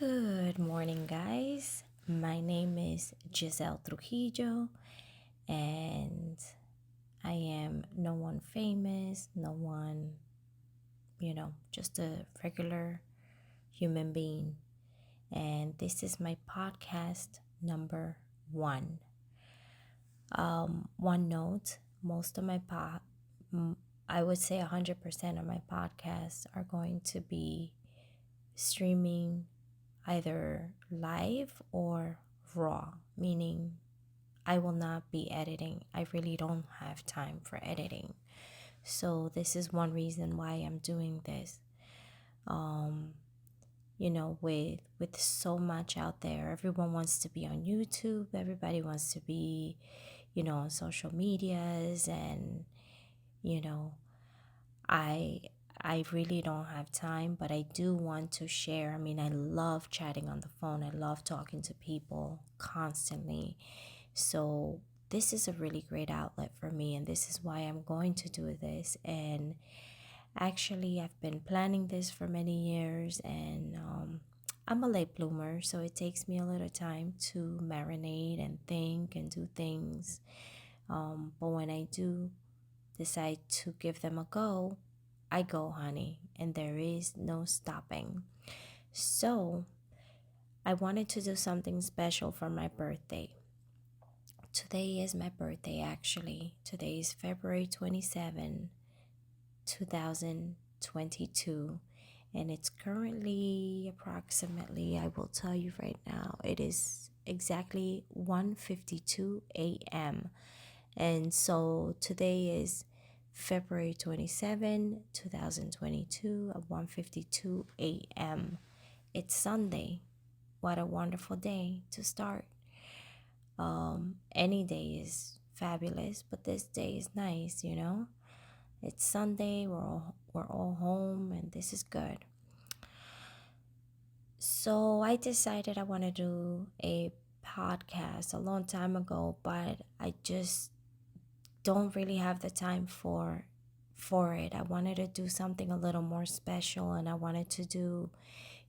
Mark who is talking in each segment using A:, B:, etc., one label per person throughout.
A: Good morning, guys. My name is Giselle Trujillo, and I am no one famous, no one, just a regular human being. And this is my podcast number one. One note, most of my I would say 100% of my podcasts are going to be streaming either live or raw, meaning I will not be editing. I really don't have time for editing. So this is one reason why I'm doing this. Um, with so much out there, everyone wants to be on YouTube, everybody wants to be, on social medias, and you know, I I really don't have time, but I do want to share. I mean, I love chatting on the phone. I love talking to people constantly. So, this is a really great outlet for me, and this is why I'm going to do this. And actually, I've been planning this for many years, and I'm a late bloomer, so it takes me a little time to marinate and think and do things. But when I do decide to give them a go, I go, honey, and there is no stopping. So, I wanted to do something special for my birthday. Today is my birthday, actually. Today is February 27, 2022, and it's currently approximately, I will tell you right now, it is exactly 1:52 a.m. And so today is February 27, 2022 at 1:52 a.m. It's Sunday. What a wonderful day to start. Any day is fabulous, but this day is nice. It's Sunday, we're all home, and this is good. So I decided I want to do a podcast a long time ago, but I just don't really have the time for it. I wanted to do something a little more special, and I wanted to do,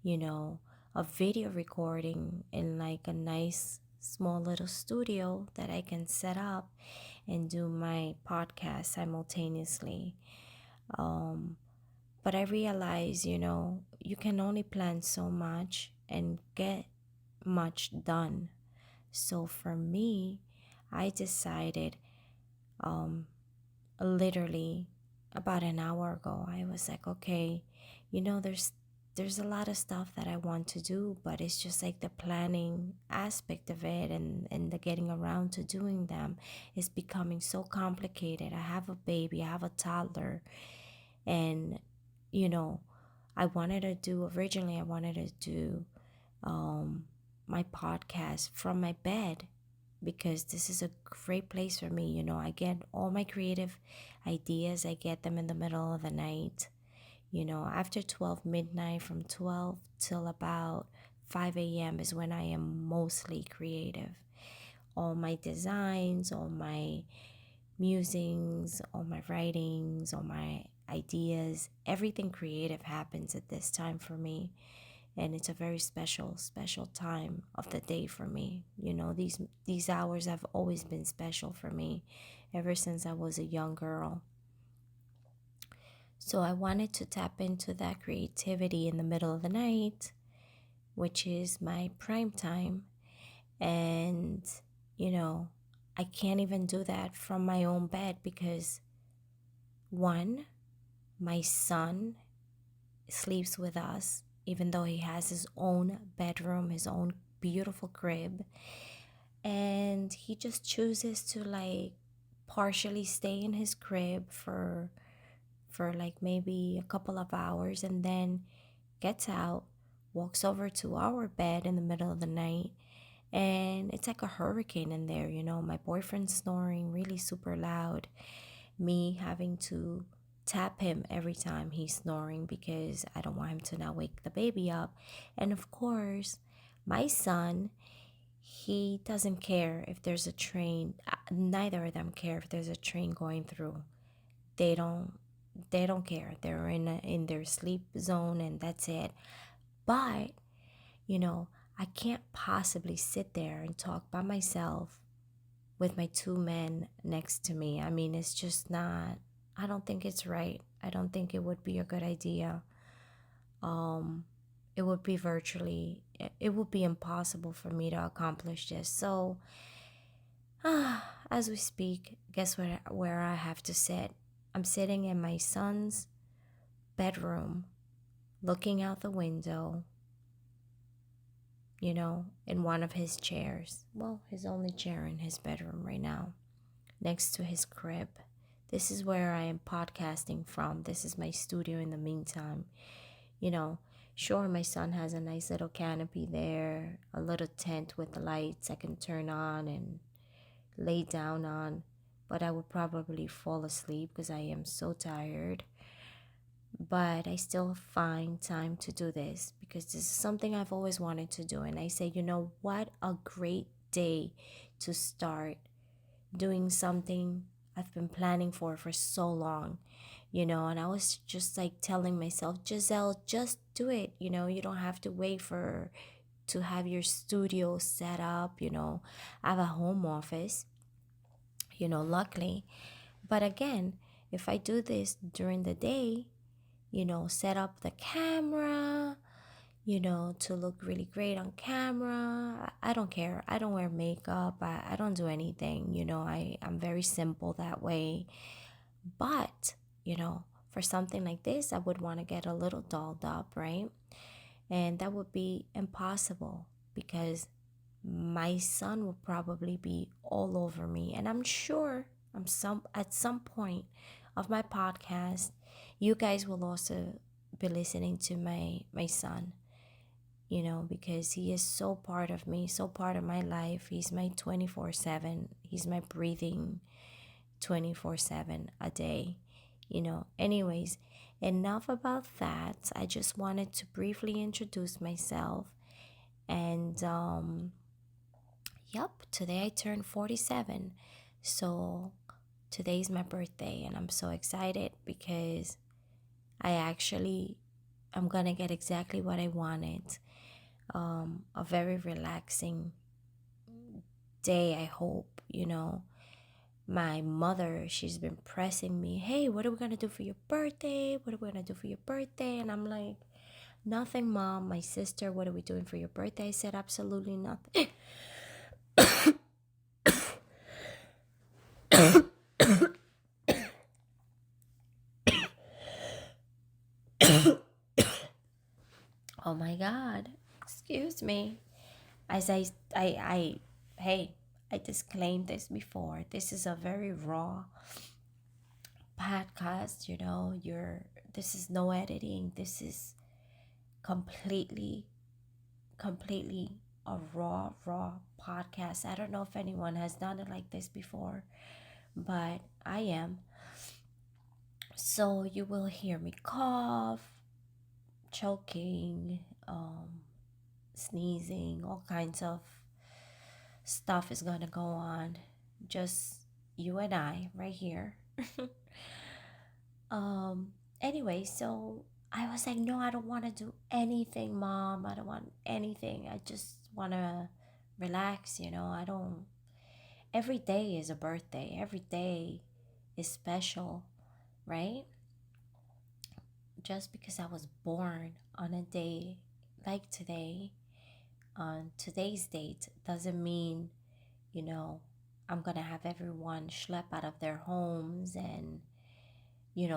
A: you know, a video recording in like a nice small little studio that I can set up and do my podcast simultaneously. But I realize, you can only plan so much and get much done. So for me, I decided literally about an hour ago, I was like, okay, there's a lot of stuff that I want to do, but it's just like the planning aspect of it, and the getting around to doing them is becoming so complicated. I have a baby, I have a toddler, and you know I wanted to do my podcast from my bed, because this is a great place for me. I get all my creative ideas, I get them in the middle of the night. After 12 midnight, from 12 till about 5 a.m. is when I am mostly creative. All my designs, all my musings, all my writings, all my ideas, everything creative happens at this time for me. And it's a very special time of the day for me. These hours have always been special for me ever since I was a young girl. So I wanted to tap into that creativity in the middle of the night, which is my prime time. And, you know, I can't even do that from my own bed because, one, my son sleeps with us, even though he has his own bedroom, his own beautiful crib. And he just chooses to like partially stay in his crib for like maybe a couple of hours, and then gets out, walks over to our bed in the middle of the night, and it's like a hurricane in there. My boyfriend's snoring really super loud, me having to tap him every time he's snoring because I don't want him to now wake the baby up. And of course, my son, he doesn't care if there's a train. Neither of them care if there's a train going through. They don't care. They're in their sleep zone, and that's it. But You know, I can't possibly sit there and talk by myself with my two men next to me. I mean, it's just not, I don't think it's right. I don't think it would be a good idea. Um, it would be it would be impossible for me to accomplish this. So, as we speak, guess where I have to sit? I'm sitting in my son's bedroom, looking out the window, in one of his chairs. Well, his only chair in his bedroom right now, next to his crib. This is where I am podcasting from. This is my studio in the meantime. You know, sure, my son has a nice little canopy there, a little tent with the lights I can turn on and lay down on, but I would probably fall asleep because I am so tired. But I still find time to do this because this is something I've always wanted to do. And I say, what a great day to start doing something I've been planning for so long, and I was just like telling myself, Giselle, just do it. You don't have to wait for to have your studio set up. I have a home office, luckily. But again, if I do this during the day, set up the camera, to look really great on camera. I don't care. I don't wear makeup. I don't do anything. I'm very simple that way. But, for something like this, I would want to get a little dolled up, right? And that would be impossible because my son will probably be all over me. And I'm sure at some point of my podcast, you guys will also be listening to my son, because he is so part of me, so part of my life. He's my 24/7. He's my breathing 24/7 a day. Anyways, enough about that. I just wanted to briefly introduce myself. And yep, today I turned 47. So today's my birthday, and I'm so excited because I'm gonna get exactly what I wanted. A very relaxing day, I hope. My mother, she's been pressing me, hey, what are we gonna do for your birthday? What are we gonna do for your birthday? And I'm like, nothing, Mom. My sister, what are we doing for your birthday? I said, absolutely nothing. Oh my God. Excuse me. As hey, I disclaimed this before. This is a very raw podcast, this is no editing. This is completely, completely a raw podcast. I don't know if anyone has done it like this before, but I am. So you will hear me cough, choking, sneezing, all kinds of stuff is gonna go on. Just you and I right here. um anyway, so I was like, no, I don't want to do anything, Mom. I don't want anything. I just want to relax. I don't, every day is a birthday, every day is special, right? Just because I was born on a day like today, on today's date, doesn't mean, you know, I'm gonna have everyone schlep out of their homes and,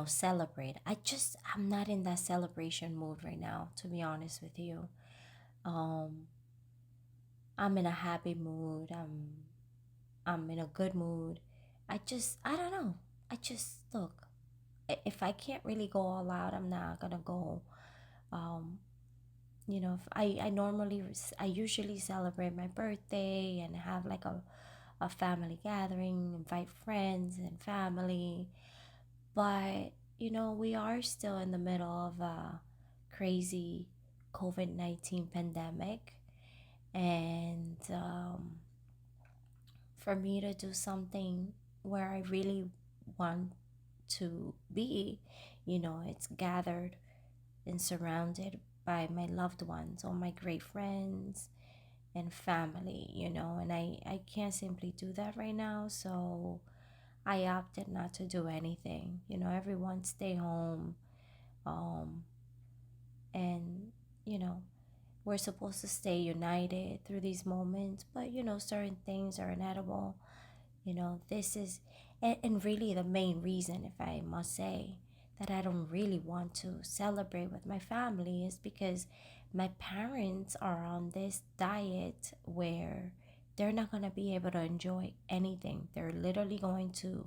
A: celebrate. I'm not in that celebration mood right now, to be honest with you. Um, I'm in a happy mood. I'm in a good mood. I don't know. Look, if I can't really go all out, I'm not gonna go. Um, if I usually celebrate my birthday and have like a family gathering, invite friends and family. But, we are still in the middle of a crazy COVID-19 pandemic. And for me to do something where I really want to be, it's gathered and surrounded by my loved ones or my great friends and family, and I can't simply do that right now. So I opted not to do anything. Everyone stay home. Um, and, you know, we're supposed to stay united through these moments, but, certain things are inedible. This is, and really the main reason, if I must say, that I don't really want to celebrate with my family is because my parents are on this diet where they're not going to be able to enjoy anything. They're literally going to,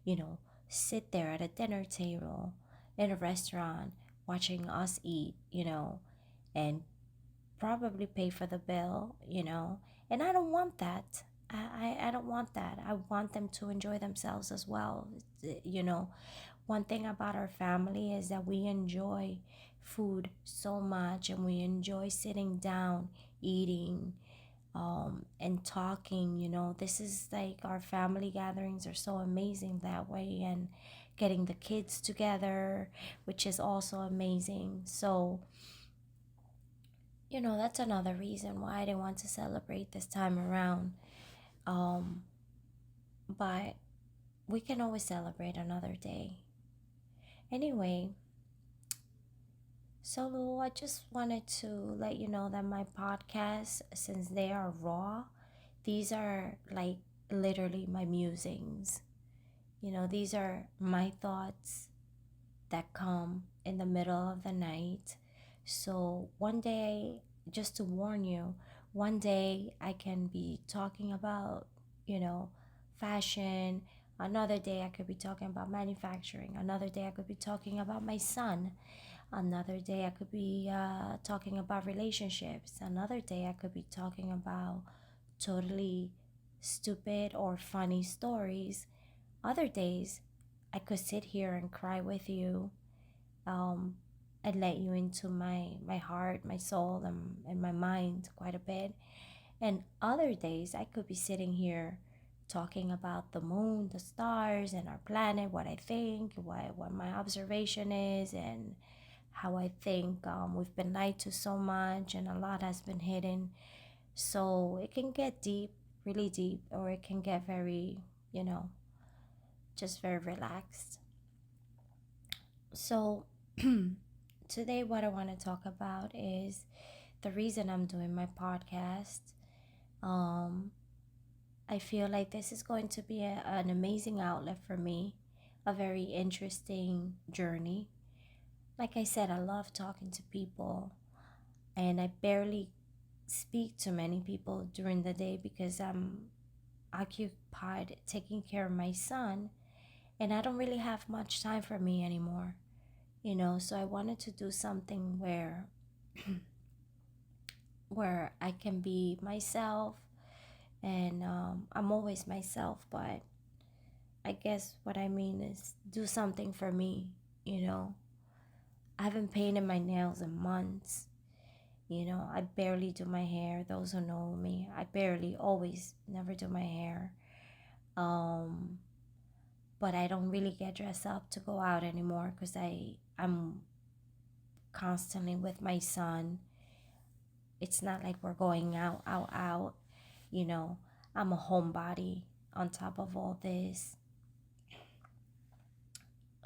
A: you know, sit there at a dinner table in a restaurant watching us eat, and probably pay for the bill. And I don't want that. I don't want that. I want them to enjoy themselves as well. One thing about our family is that we enjoy food so much, and we enjoy sitting down, eating, and talking. This is like, our family gatherings are so amazing that way, and getting the kids together, which is also amazing. So, that's another reason why I didn't want to celebrate this time around. Um, but we can always celebrate another day. Anyway, so I just wanted to let you know that my podcasts, since they are raw, these are like literally my musings. These are my thoughts that come in the middle of the night. So one day, just to warn you, one day I can be talking about, you know, fashion. Another day I could be talking about manufacturing. Another day I could be talking about my son. Another day I could be talking about relationships. Another day I could be talking about totally stupid or funny stories. Other days I could sit here and cry with you, um, and let you into my heart, my soul, and my mind quite a bit. And other days, I could be sitting here talking about the moon, the stars, and our planet, what I think, what my observation is, and how I think we've been lied to so much, and a lot has been hidden. So it can get deep, really deep, or it can get very, you know, just very relaxed. So today, what I want to talk about is the reason I'm doing my podcast. Um, I feel like this is going to be an amazing outlet for me, a very interesting journey. Like I said, I love talking to people, and I barely speak to many people during the day because I'm occupied taking care of my son, and I don't really have much time for me anymore. So I wanted to do something where I can be myself, and I'm always myself, but I guess what I mean is do something for me. you know I haven't painted my nails in months. I barely do my hair. Those who know me, I barely, always, never do my hair. um but I don't really get dressed up to go out anymore because I'm constantly with my son. It's not like we're going out. you know I'm a homebody on top of all this.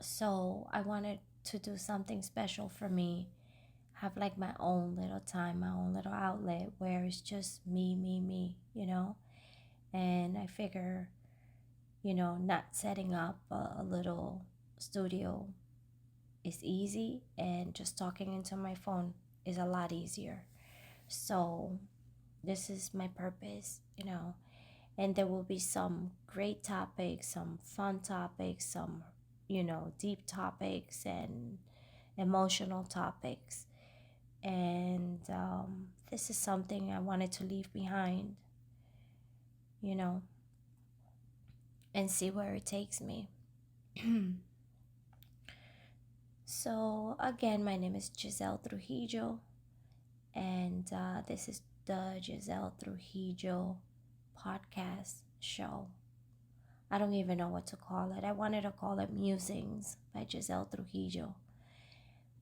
A: So I wanted to do something special for me, have like my own little time, my own little outlet where it's just me. And I figure, not setting up a little studio is easy, and just talking into my phone is a lot easier. So this is my purpose. And there will be some great topics, some fun topics, some, deep topics, and emotional topics. And this is something I wanted to leave behind, you know, and see where it takes me. So, again, my name is Giselle Trujillo, and this is the Giselle Trujillo podcast show. I don't even know what to call it. I wanted to call it Musings by Giselle Trujillo.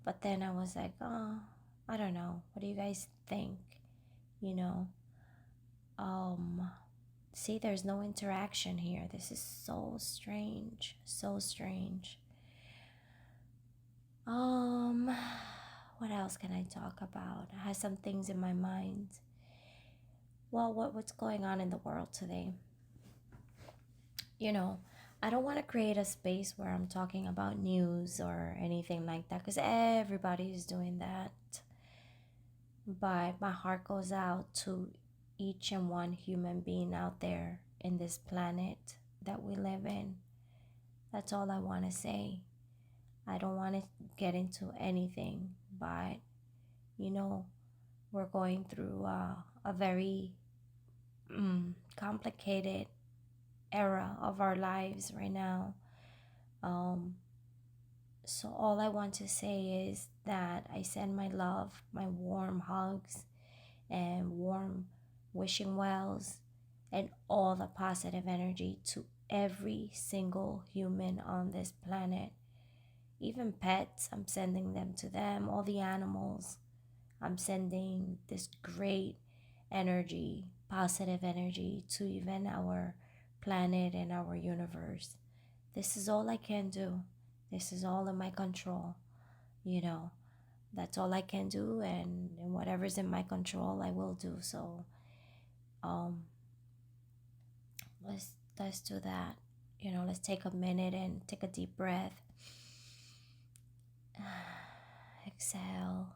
A: But then I was like, oh, I don't know. What do you guys think? You know, um, see, there's no interaction here. This is so strange. So strange. Um, what else can I talk about? I have some things in my mind. Well, what's going on in the world today? You know, I don't want to create a space where I'm talking about news or anything like that because everybody is doing that. But my heart goes out to each and one human being out there in this planet that we live in. That's all I want to say. I don't want to get into anything, but you know, we're going through a very complicated era of our lives right now. Um, so, all I want to say is that I send my love, my warm hugs, and warm wishing wells, and all the positive energy to every single human on this planet. Even pets, I'm sending them to them, all the animals. I'm sending this great energy, positive energy to even our planet and our universe. This is all I can do. This is all in my control. You know, that's all I can do, and whatever's in my control, I will do. So, um, let's do that. You know, let's take a minute and take a deep breath. Exhale.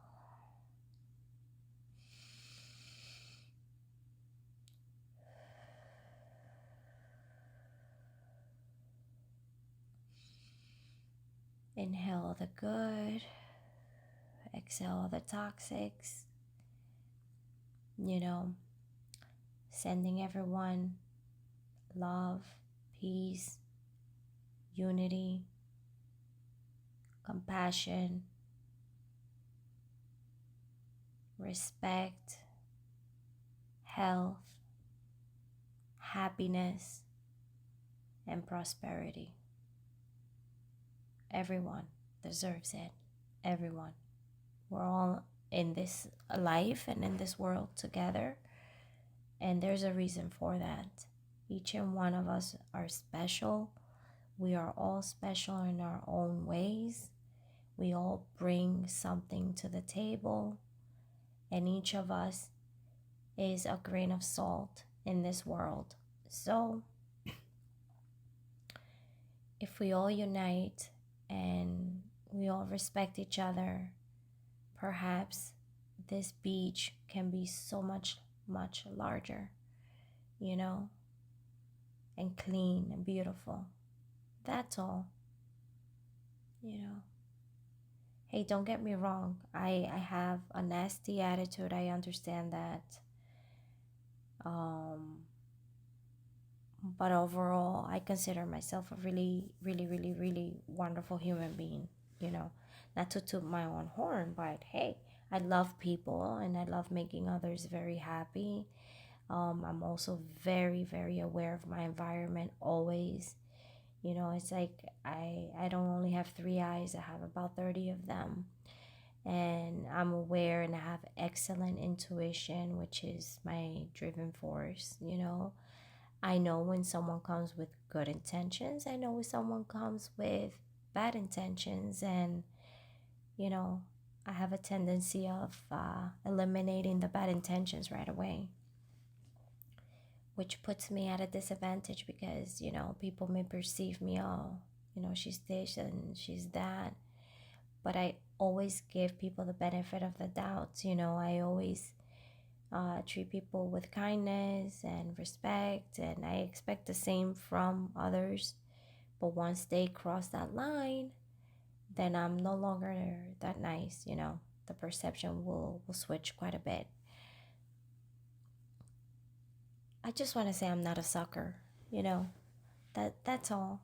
A: Inhale the good, exhale the toxics. You know, sending everyone love, peace, unity, compassion, respect, health, happiness, and prosperity. Everyone deserves it. Everyone. We're all in this life and in this world together, and there's a reason for that. Each and one of us are special. We are all special in our own ways. We all bring something to the table, and each of us is a grain of salt in this world. So, if we all unite and we all respect each other, perhaps this beach can be so much, much larger, you know, and clean and beautiful. That's all, you know. Hey, don't get me wrong. I have a nasty attitude. I understand that. But overall, I consider myself a really, really, really, really wonderful human being, you know. Not to toot my own horn, but hey, I love people and I love making others very happy. I'm also very, very aware of my environment always. You know, it's like I don't only have three eyes, I have about 30 of them. And I'm aware and I have excellent intuition, which is my driven force, you know. I know when someone comes with good intentions. I know when someone comes with bad intentions. And, you know, I have a tendency of eliminating the bad intentions right away, which puts me at a disadvantage because, you know, people may perceive me, oh, you know, she's this and she's that. But I always give people the benefit of the doubt. You know, I always treat people with kindness and respect, and I expect the same from others. But once they cross that line, then I'm no longer that nice, you know. The perception will switch quite a bit. I just want to say I'm not a sucker, you know. That's all.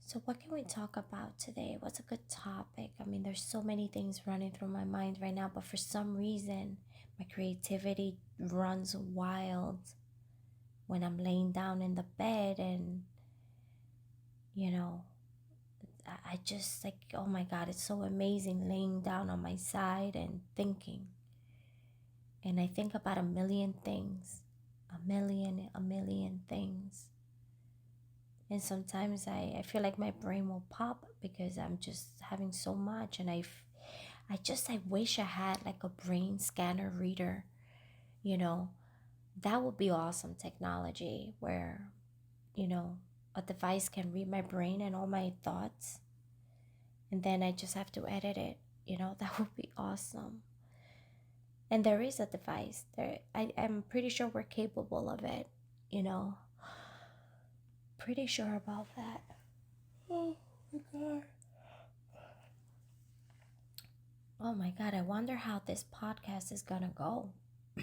A: So what can we talk about today? What's a good topic? I mean, there's so many things running through my mind right now, but for some reason, my creativity runs wild when I'm laying down in the bed and, you know, I just like, oh my God, it's so amazing laying down on my side and thinking. And I think about a million things, a million things. And sometimes I feel like my brain will pop because I'm just having so much. And I wish I had like a brain scanner reader, you know, that would be awesome technology where, you know, a device can read my brain and all my thoughts. And then I just have to edit it, that would be awesome. And there is a device there. I'm pretty sure we're capable of it, you know, pretty sure about that. Oh my God. Oh my God, I wonder how this podcast is gonna go. I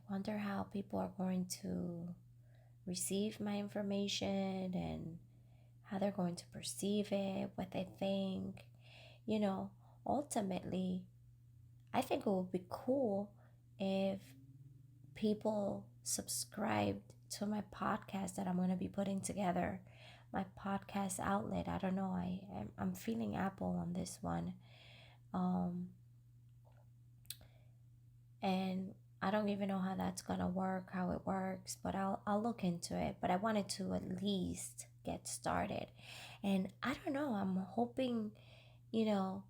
A: wonder how people are going to receive my information and how they're going to perceive it, what they think. You know, ultimately, I think it would be cool if people subscribed to my podcast that I'm going to be putting together, my podcast outlet. I don't know. I'm feeling Apple on this one. Um, and I don't even know how that's gonna work, how it works, but I'll look into it. But I wanted to at least get started, and I don't know. You know,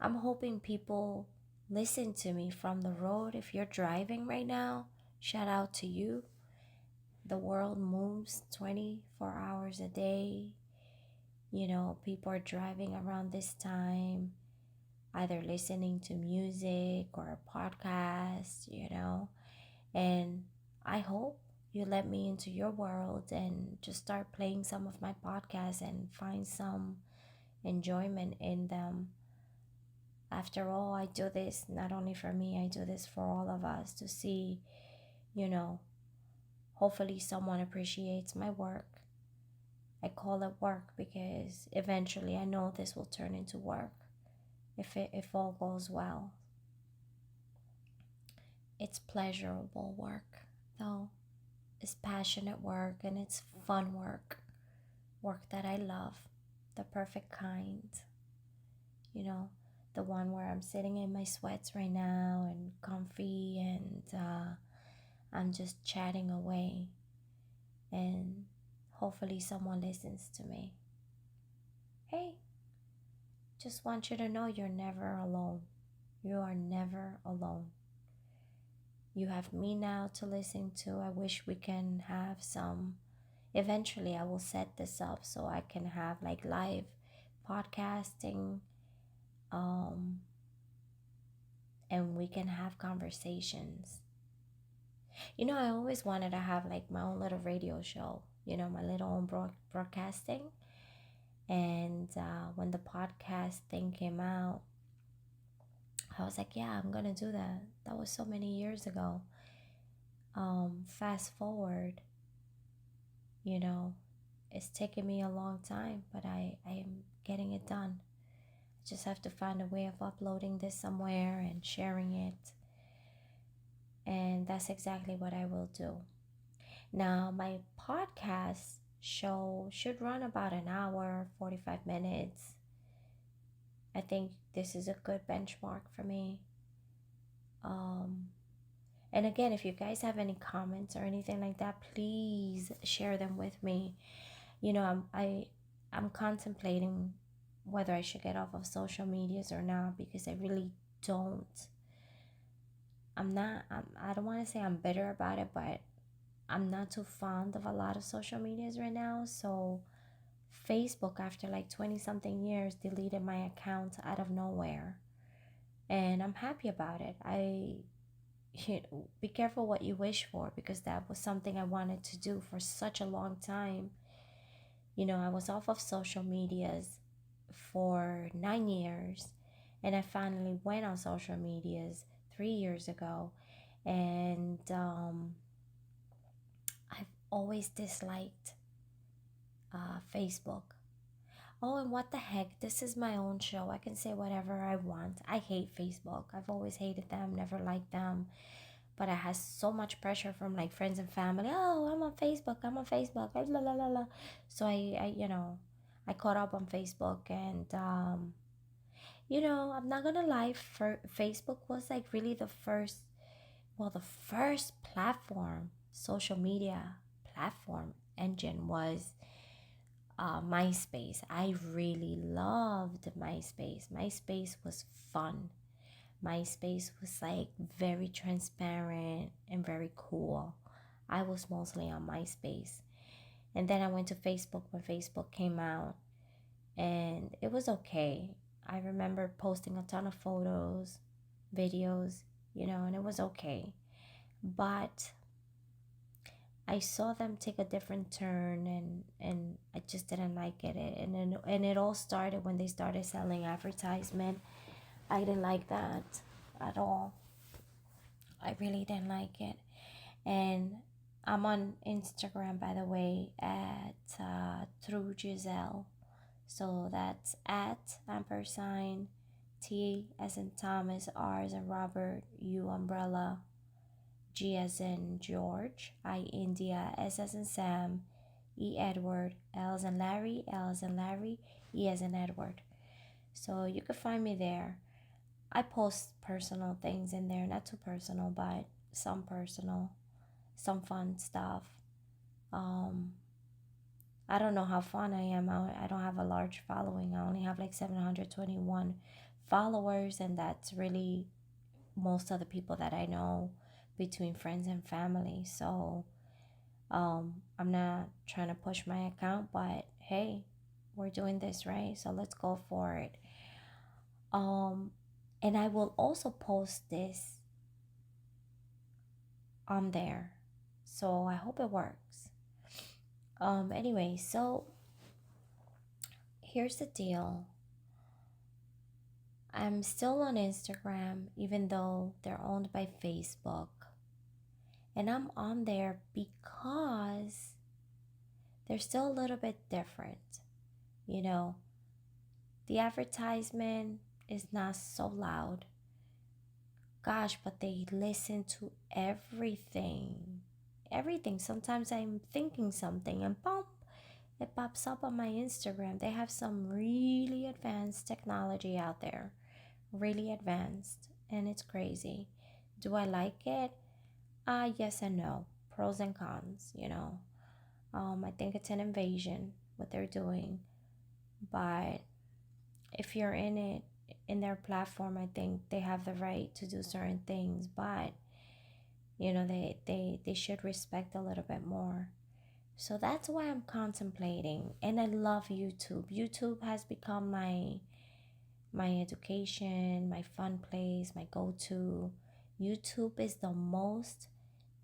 A: I'm hoping people listen to me from the road. If you're driving right now, shout out to you. The world moves 24 hours a day. People are driving around this time, either listening to music or a podcast, and I hope you let me into your world and just start playing some of my podcasts and find some enjoyment in them. After all, I do this not only for me, I do this for all of us to see, you know, hopefully someone appreciates my work. I call it work because eventually I know this will turn into work if all goes well. It's pleasurable work, though. It's passionate work and it's fun work that I love, the perfect kind, you know, the one where I'm sitting in my sweats right now and comfy and I'm just chatting away and hopefully someone listens to me. Hey, just want you to know you're never alone. You are never alone. You have me now to listen to. I wish we can have some. Eventually, I will set this up so I can have like live podcasting, um, and we can have conversations. I always wanted to have like my own little radio show, my little own broadcasting. And when the podcast thing came out, I was like, yeah, I'm gonna do that. That was so many years ago. Fast forward, you know, it's taken me a long time, but I am getting it done. I just have to find a way of uploading this somewhere and sharing it. And that's exactly what I will do. Now, my podcast show should run about an hour, 45 minutes. I think this is a good benchmark for me. And again, if you guys have any comments or anything like that, please share them with me. I'm contemplating whether I should get off of social medias or not because I really don't. I don't want to say I'm bitter about it, but I'm not too fond of a lot of social medias right now. So Facebook, after like 20 something years, deleted my account out of nowhere. And I'm happy about it. Be careful what you wish for because that was something I wanted to do for such a long time. I was off of social medias for 9 years and I finally went on social medias 3 years ago. And I've always disliked Facebook. Oh, and what the heck? This is my own show. I can say whatever I want. I hate Facebook. I've always hated them, never liked them. But I had so much pressure from like friends and family. Oh, I'm on Facebook. I'm on Facebook. Blah, blah, blah, blah. So I caught up on Facebook, and I'm not gonna lie, Facebook was like really the first, well, the first platform, social media platform engine was MySpace. I really loved MySpace. MySpace was fun. MySpace was like very transparent and very cool. I was mostly on MySpace. And then I went to Facebook when Facebook came out, and it was okay. I remember posting a ton of photos, videos, and it was okay. But I saw them take a different turn, and I just didn't like it. And it all started when they started selling advertisement. I didn't like that at all. I really didn't like it. And I'm on Instagram, by the way, at True Giselle. So that's at ampersand T as in Thomas, R as in Robert, U umbrella, G as in George, I India, S as in Sam, E Edward, L as in Larry, L as in Larry, E as in Edward. So you can find me there. I post personal things in there, not too personal, but some personal, some fun stuff. Um, I don't know how fun I am. I don't have a large following. I only have like 721 followers, and that's really most of the people that I know between friends and family. So I'm not trying to push my account, but hey, we're doing this, right? So let's go for it. Um, and I will also post this on there. So I hope it works. Anyway, so here's the deal. I'm still on Instagram, even though they're owned by Facebook. And I'm on there because they're still a little bit different. You know, the advertisement is not so loud. Gosh, but they listen to everything. Everything. Sometimes I'm thinking something and boom, it pops up on my Instagram. They have some really advanced technology out there. Really advanced. And it's crazy. Do I like it? Yes and no. Pros and cons. I think it's an invasion, what they're doing. But if you're in it, in their platform, I think they have the right to do certain things. But, they should respect a little bit more. So that's why I'm contemplating. And I love YouTube. YouTube has become my education, my fun place, my go-to. YouTube is the most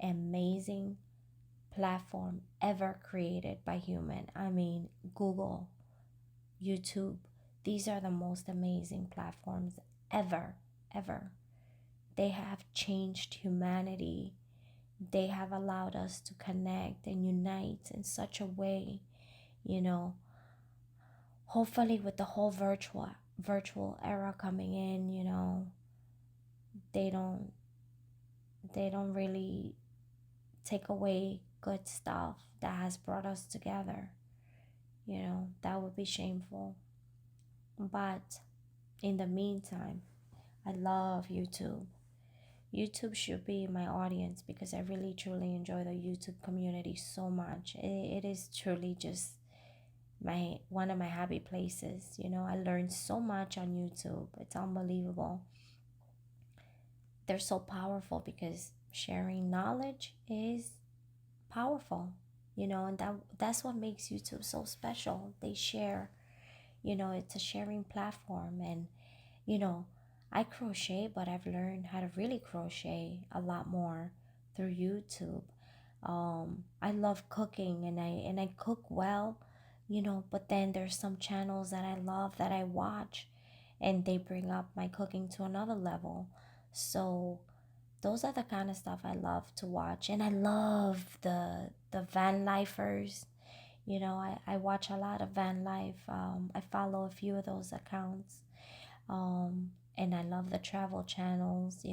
A: amazing platform ever created by human. I mean, Google, YouTube, these are the most amazing platforms ever, ever. They have changed humanity. They have allowed us to connect and unite in such a way, you know. Hopefully with the whole virtual era coming in, they don't they don't really take away good stuff that has brought us together. That would be shameful. But in the meantime, I love YouTube. YouTube should be my audience because I really truly enjoy the YouTube community so much. It is truly just my one of my happy places. I learned so much on YouTube. It's unbelievable. They're so powerful because sharing knowledge is powerful. And that's what makes YouTube so special. They share. It's a sharing platform. And you know I crochet, but I've learned how to really crochet a lot more through YouTube. I love cooking, and I cook well. But then there's some channels that I love that I watch, and they bring up my cooking to another level. So those are the kind of stuff I love to watch. And I love the van lifers. I watch a lot of van life. I follow a few of those accounts. And I love the travel channels.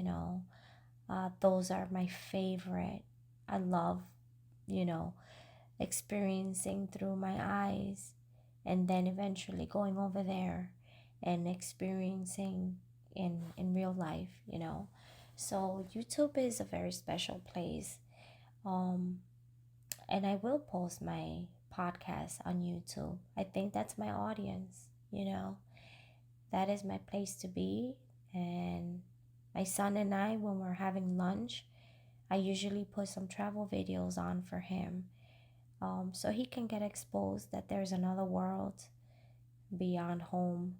A: Those are my favorite. I love, you know experiencing through my eyes and then eventually going over there and experiencing in real life. So YouTube is a very special place. Um, and I will post my podcast on YouTube. I think that's my audience. That is my place to be. And my son and I, when we're having lunch, I usually put some travel videos on for him, so he can get exposed that there's another world beyond home,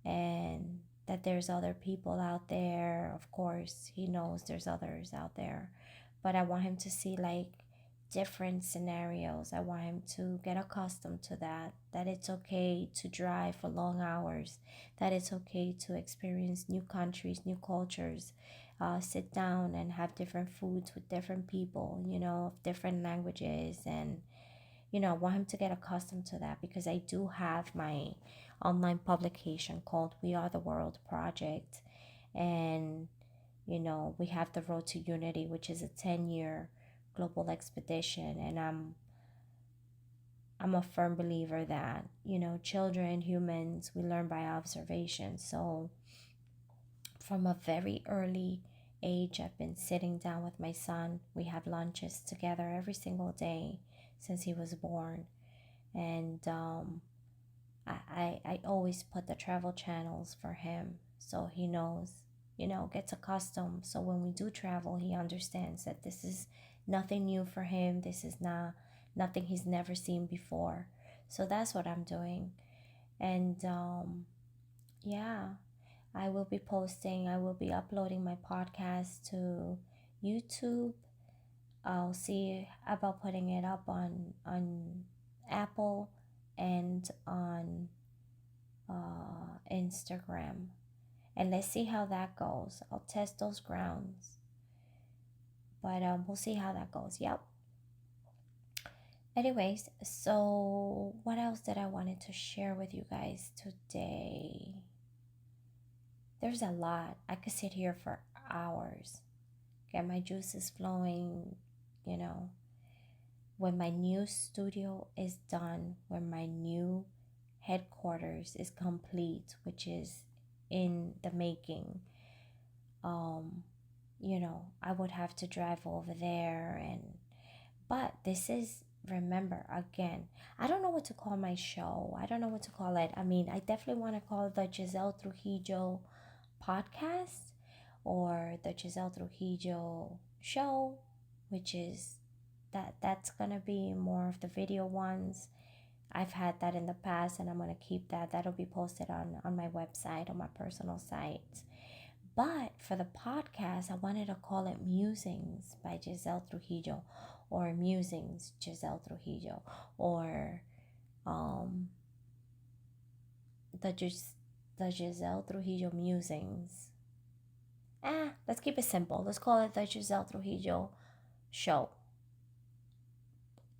A: and that there's other people out there. Of course, he knows there's others out there, but I want him to see like different scenarios. I want him to get accustomed to that it's okay to drive for long hours, that it's okay to experience new countries, new cultures, sit down and have different foods with different people, of different languages. And I want him to get accustomed to that, because I do have my online publication called We Are the World Project. And, we have the Road to Unity, which is a 10-year global expedition. And I'm a firm believer that, children, humans, we learn by observation. So from a very early age, I've been sitting down with my son. We have lunches together every single day since he was born. And I always put the travel channels for him, so he knows, gets accustomed. So when we do travel, he understands that this is nothing new for him. This is nothing he's never seen before. So that's what I'm doing. And yeah, I will be uploading my podcast to YouTube. I'll see about putting it up on Apple and on Instagram. And let's see how that goes. I'll test those grounds. But we'll see how that goes. Yep. Anyways, so what else did I wanted to share with you guys today? There's a lot. I could sit here for hours, get my juices flowing, you know. When my new studio is done, when my new headquarters is complete, which is in the making, um, I would have to drive over there. But this is, remember, again, I don't know what to call my show. I don't know what to call it. I mean, I definitely want to call it the Giselle Trujillo podcast, or the Giselle Trujillo show, which is that's gonna be more of the video ones. I've had that in the past, and I'm gonna keep that. That'll be posted on my website, on my personal site. But for the podcast, I wanted to call it Musings by Giselle Trujillo, or Musings Giselle Trujillo, or um the the Giselle Trujillo Musings. Let's keep it simple. Let's call it the Giselle Trujillo show,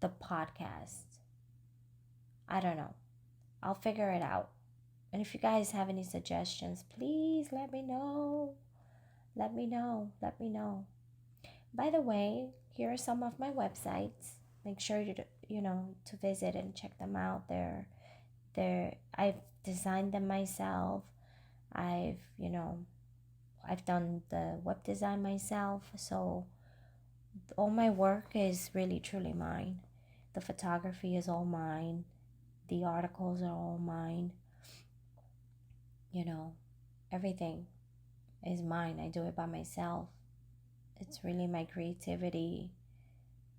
A: the podcast. I don't know. I'll figure it out. And if you guys have any suggestions, please let me know. Let me know. Let me know. By the way, here are some of my websites. Make sure to visit and check them out. I've designed them myself. I've done the web design myself. So all my work is really truly mine. The photography is all mine. The articles are all mine. Everything is mine. I do it by myself. It's really my creativity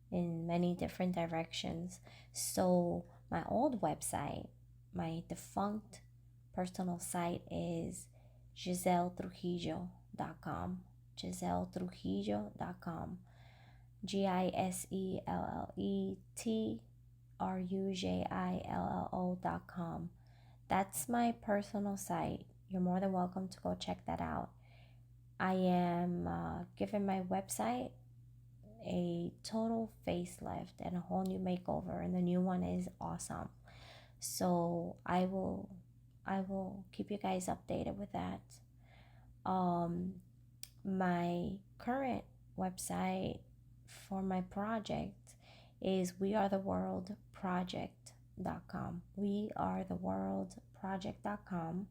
A: in many different directions. So my old website, my defunct personal site, is giselletrujillo.com. giselletrujillo.com. GISELLETRUJILLO.com. That's my personal site. You're more than welcome to go check that out. I am giving my website a total facelift and a whole new makeover, and the new one is awesome. So I will keep you guys updated with that. My current website for my project is wearetheworldproject.com. wearetheworldproject.com. Wearetheworldproject.com.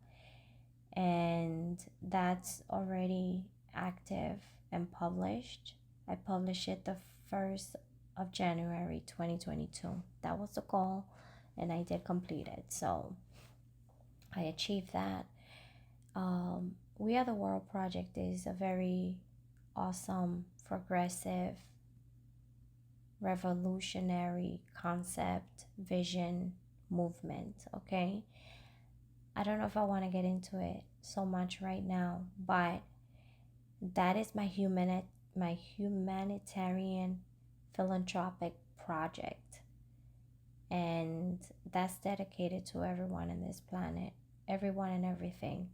A: And that's already active and published. I published it the 1st of January 2022. That was the goal, and I did complete it. So I achieved that. We Are the World Project is a very awesome, progressive, revolutionary concept, vision, movement. Okay. I don't know if I want to get into it so much right now, but that is my humanitarian philanthropic project, and that's dedicated to everyone in this planet, everyone and everything.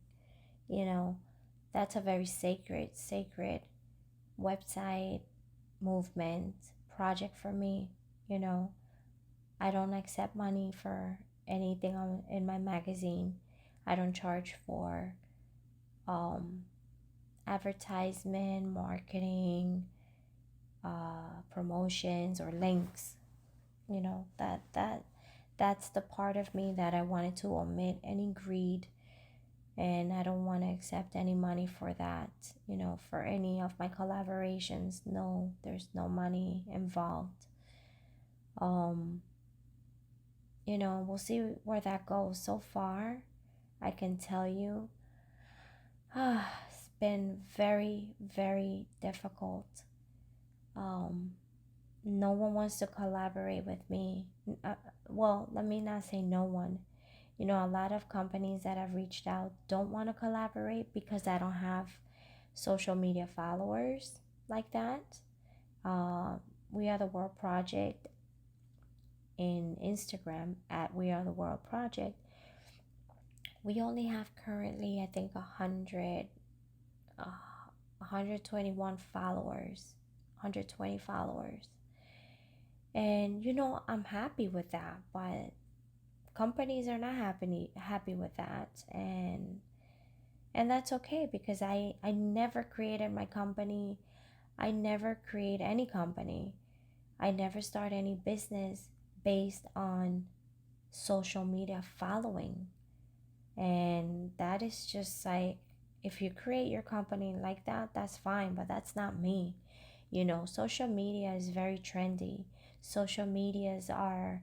A: You know, that's a very sacred website, movement, project for me. You know, I don't accept money for anything in my magazine. I don't charge for um, advertisement, marketing, promotions, or links. You know, that's the part of me that I wanted to omit any greed, and I don't want to accept any money for that. You know, for any of my collaborations, no, there's no money involved. Um, we'll see where that goes. So far, I can tell you, it's been very, very difficult. Um, no one wants to collaborate with me. Well, let me not say no one. A lot of companies that have reached out don't want to collaborate because I don't have social media followers like that. We Are the World Project in Instagram at We Are the World Project. We only have currently, I think, 121 followers, 120 followers. And I'm happy with that, but companies are not happy with that, and that's okay, because I never created my company. I never create any company. I never start any business based on social media following. And that is just like, if you create your company like that, that's fine, but that's not me. Social media is very trendy. Social medias are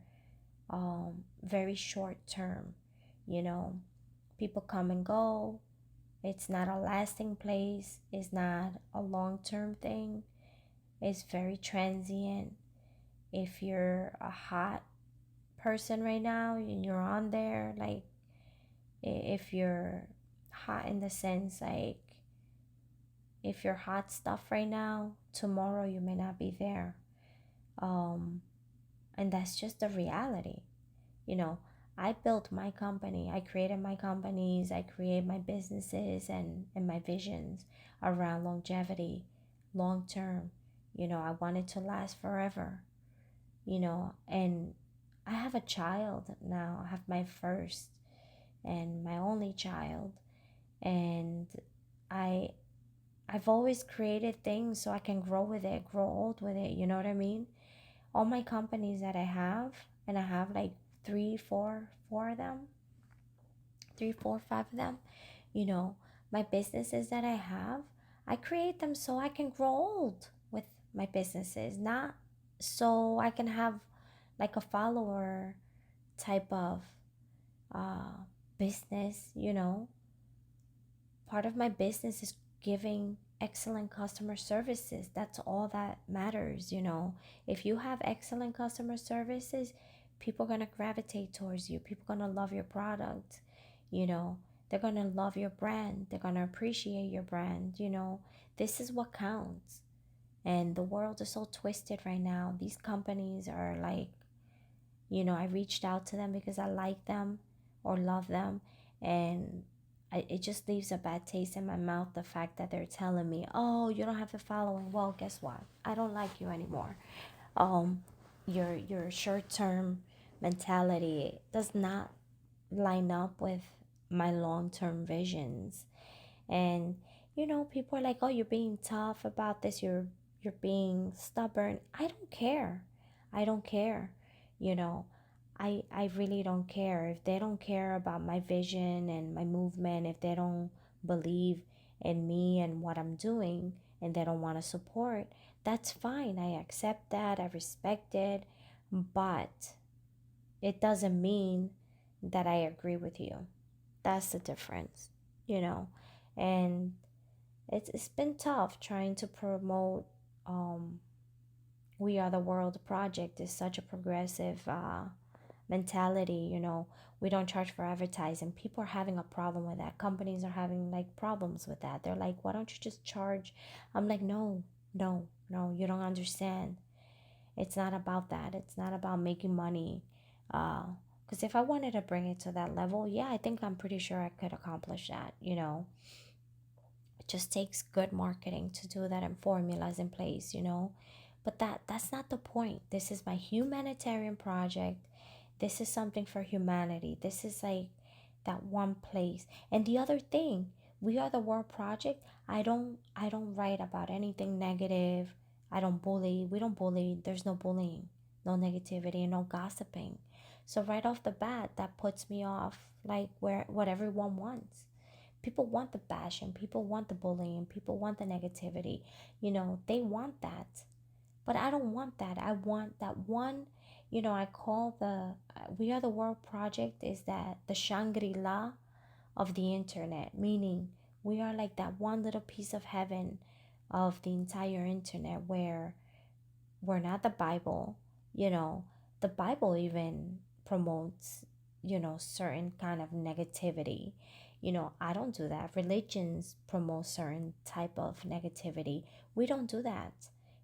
A: very short term. People come and go. It's not a lasting place. It's not a long term thing. It's very transient. If you're a hot person right now and you're on there, like, if you're hot in the sense, like, if you're hot stuff right now, tomorrow you may not be there. And that's just the reality. I built my company. I created my companies. I create my businesses and my visions around longevity, long term. I want it to last forever. And I have a child now. I have my first and my only child. And I I've always created things so I can grow with it, grow old with it. You know what I mean? All my companies that I have, and I have like three, four of them, 3, 4, 5 of them, my businesses that I have, I create them so I can grow old with my businesses, not so I can have like a follower type of business. Part of my business is giving excellent customer services. That's all that matters. If you have excellent customer services, people are going to gravitate towards you. People are going to love your product. They're going to love your brand. They're going to appreciate your brand. This is what counts. And the world is so twisted right now. These companies are like, I reached out to them because I like them or love them, and it just leaves a bad taste in my mouth, the fact that they're telling me, oh, you don't have the following. Well, guess what? I don't like you anymore. Your short-term mentality does not line up with my long-term visions. And people are like, oh, you're being tough about this, you're being stubborn. I don't care. I don't care. you know I really don't care. If they don't care about my vision and my movement, if they don't believe in me and what I'm doing, and they don't want to support, that's fine. I accept that, I respect it, but it doesn't mean that I agree with you. That's the difference, you know. And it's been tough trying to promote We Are the World project. Is such a progressive mentality, you know. We don't charge for advertising. People are having a problem with that. Companies are having like problems with that. They're like, why don't you just charge? I'm like, no, no, no, you don't understand. It's not about that. It's not about making money. Because if I wanted to bring it to that level, yeah, I think I'm pretty sure I could accomplish that, you know. It just takes good marketing to do that and formulas in place, you know. But that's not the point. This is my humanitarian project. This is something for humanity. This is like that one place. And the other thing, We Are the World project, I don't write about anything negative. I don't bully. We don't bully. There's no bullying, no negativity, and no gossiping. So right off the bat, that puts me off like where what everyone wants. People want the bashing, people want the bullying, people want the negativity. You know, they want that. But I don't want that. I want that one, I call the We Are the World project is that the Shangri La of the internet, meaning we are like that one little piece of heaven of the entire internet where we're not the Bible, you know. The Bible even promotes, certain kind of negativity. I don't do that. Religions promote certain type of negativity. We don't do that,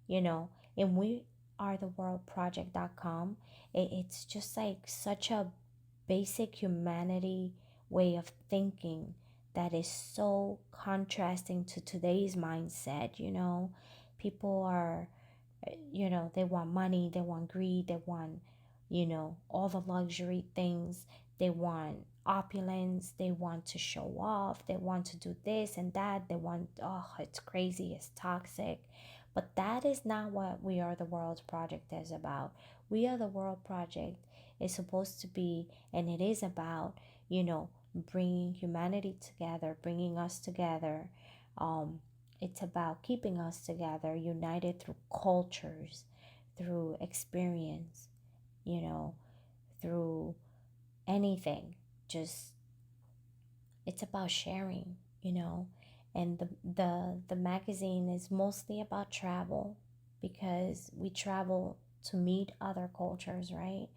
A: you know. And we are the world project.com. It's just like such a basic humanity way of thinking that is so contrasting to today's mindset, you know. People are, they want money, they want greed, they want, all the luxury things, they want opulence, they want to show off, they want to do this and that, they want, oh, it's crazy, it's toxic. But that is not what We Are the World project is about. We Are the World project is supposed to be, and it is about, bringing humanity together, bringing us together. um it's about keeping us together, united through cultures, through experience, you know, through anything. Just it's about sharing, you know. And the magazine is mostly about travel because we travel to meet other cultures, right?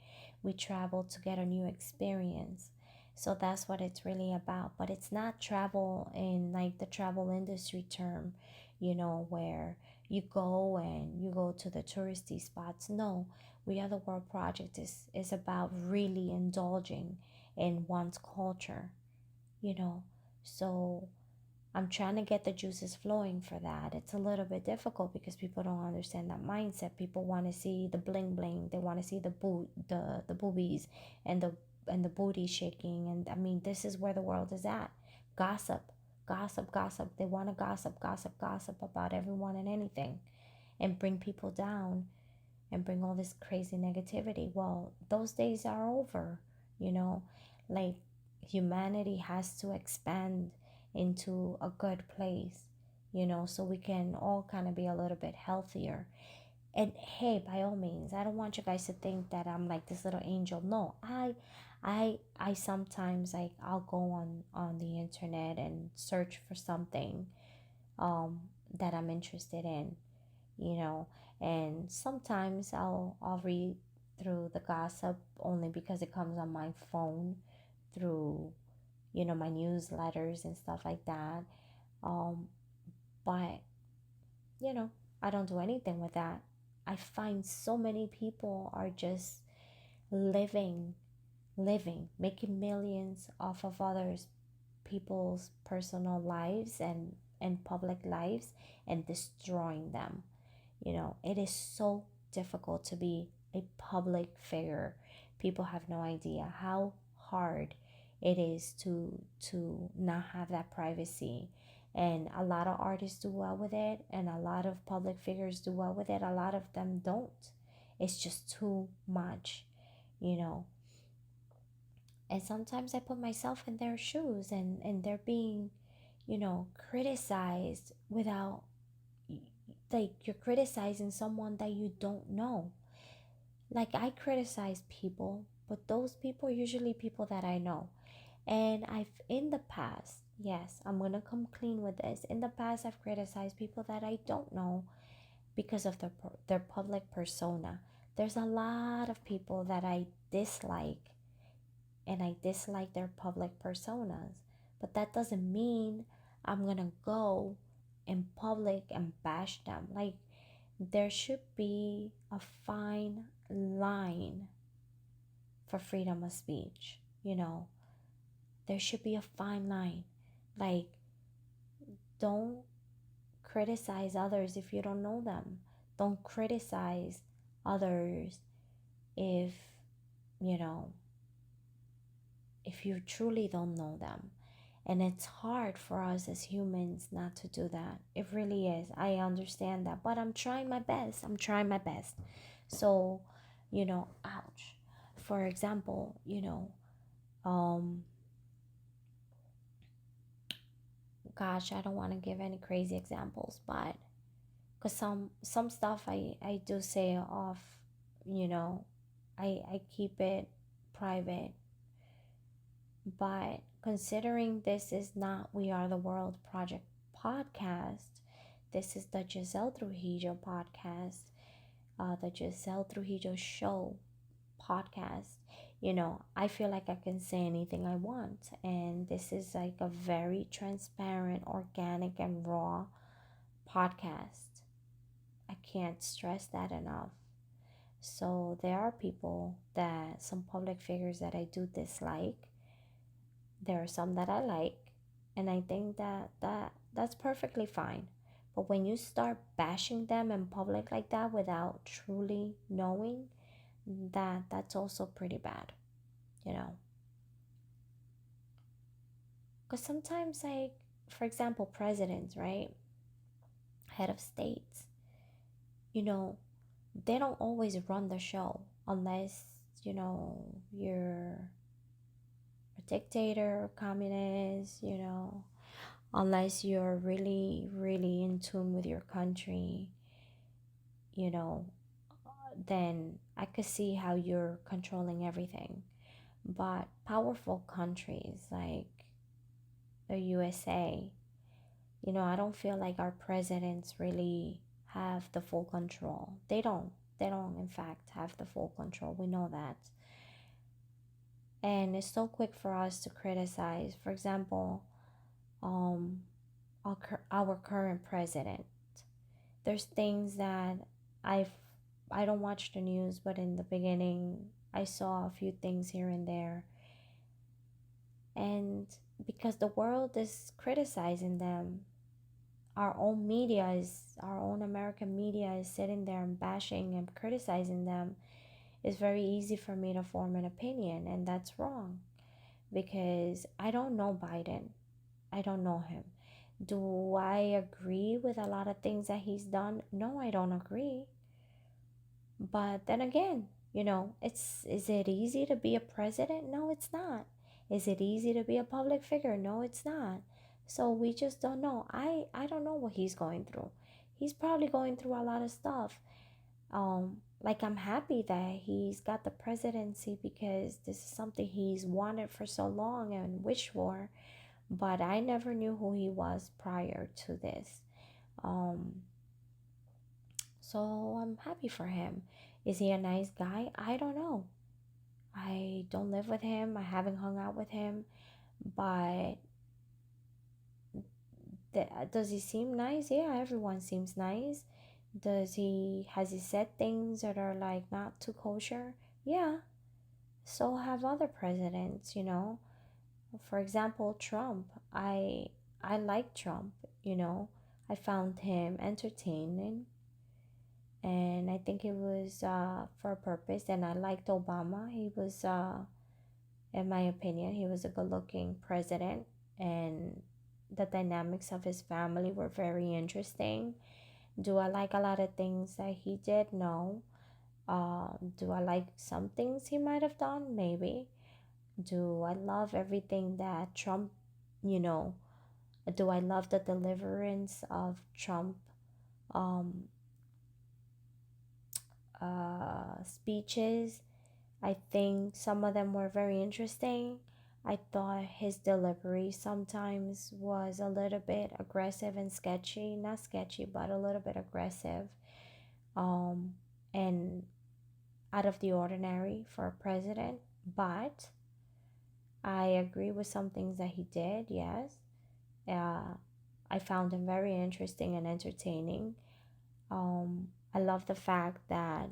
A: We travel to get a new experience. So that's what it's really about. But it's not travel in like the travel industry term, where you go to the touristy spots. No, We Are the World project is about really indulging in one's culture, you know. So I'm trying to get the juices flowing for that. It's a little bit difficult because people don't understand that mindset. People want to see the bling bling. They want to see the boobies and the booty shaking. And I mean, this is where the world is at. Gossip, gossip, gossip. They want to gossip, gossip, gossip about everyone and anything, and bring people down and bring all this crazy negativity. Well, those days are over, you know. Like, humanity has to expand into a good place, so we can all kind of be a little bit healthier. And hey, by all means, I don't want you guys to think that I'm like this little angel. No, I sometimes, like, I'll go on the internet and search for something um that I'm interested in, you know. And sometimes I'll read through the gossip only because it comes on my phone through, my newsletters and stuff like that. um but you know I don't do anything with that. I find so many people are just living, making millions off of others people's personal lives and public lives, and destroying them. It is so difficult to be a public figure. People have no idea how hard it is to not have that privacy. And a lot of artists do well with it, and a lot of public figures do well with it. A lot of them don't. It's just too much, you know. And sometimes I put myself in their shoes, and they're being, criticized without, like, you're criticizing someone that you don't know. Like, I criticize people, but those people are usually people that I know. And I've, in the past, yes, I'm gonna come clean with this. In the past, I've criticized people that I don't know because of their public persona. There's a lot of people that I dislike, and I dislike their public personas. But that doesn't mean I'm gonna go in public and bash them. Like, there should be a fine line for freedom of speech, There should be a fine line. Like, don't criticize others if you don't know them. Don't criticize others if, you know, if you truly don't know them. And it's hard for us as humans not to do that. It really is. I understand that. But I'm trying my best. I'm trying my best. So, ouch. For example, um, gosh, I don't want to give any crazy examples, but because some stuff I do say off, you know, I keep it private. But considering this is not We Are the World Project podcast, this is the Giselle Trujillo podcast, the Giselle Trujillo Show podcast. I feel like I can say anything I want, and this is like a very transparent, organic, and raw podcast. I can't stress that enough. So there are people that, some public figures that I do dislike. There are some that I like, and I think that's perfectly fine. But when you start bashing them in public like that without truly knowing, that's also pretty bad, you know. Because sometimes, like, for example, presidents, right? Head of states, you know, they don't always run the show unless, you're a dictator, communist, unless you're really, really in tune with your country, you know, then I could see how you're controlling everything. But powerful countries like the USA, I don't feel like our presidents really have the full control. They don't. They don't, in fact, have the full control. We know that. And it's so quick for us to criticize. For example, um, our current president. There's things that I've I don't watch the news, but in the beginning I saw a few things here and there. And because the world is criticizing them, our own American media is sitting there and bashing and criticizing them, it's very easy for me to form an opinion, and that's wrong because I don't know Biden. I don't know him. Do I agree with a lot of things that he's done? No, I don't agree. But then again, is it easy to be a president? No, it's not. Is it easy to be a public figure? No, it's not. So we just don't know. I don't know what he's going through. He's probably going through a lot of stuff. Like, I'm happy that he's got the presidency because this is something he's wanted for so long and wished for. But I never knew who he was prior to this. Um, so I'm happy for him. Is he a nice guy? I don't know. I don't live with him. I haven't hung out with him. But does he seem nice? Yeah, everyone seems nice. Has he said things that are like not too kosher? Yeah. So have other presidents. For example, Trump. I like Trump, you know. I found him entertaining, and I think it was for a purpose. And I liked Obama. He was, in my opinion, he was a good-looking president, and the dynamics of his family were very interesting. Do I like a lot of things that he did? No. Do I like some things he might have done? Maybe. Do I love everything that Trump, you know, do I love the deliverance of Trump um, speeches? I think some of them were very interesting. I thought his delivery sometimes was a little bit aggressive and sketchy. Not sketchy, but a little bit aggressive. Um, and out of the ordinary for a president. But I agree with some things that he did, yes. Uh, I found him very interesting and entertaining. I love the fact that,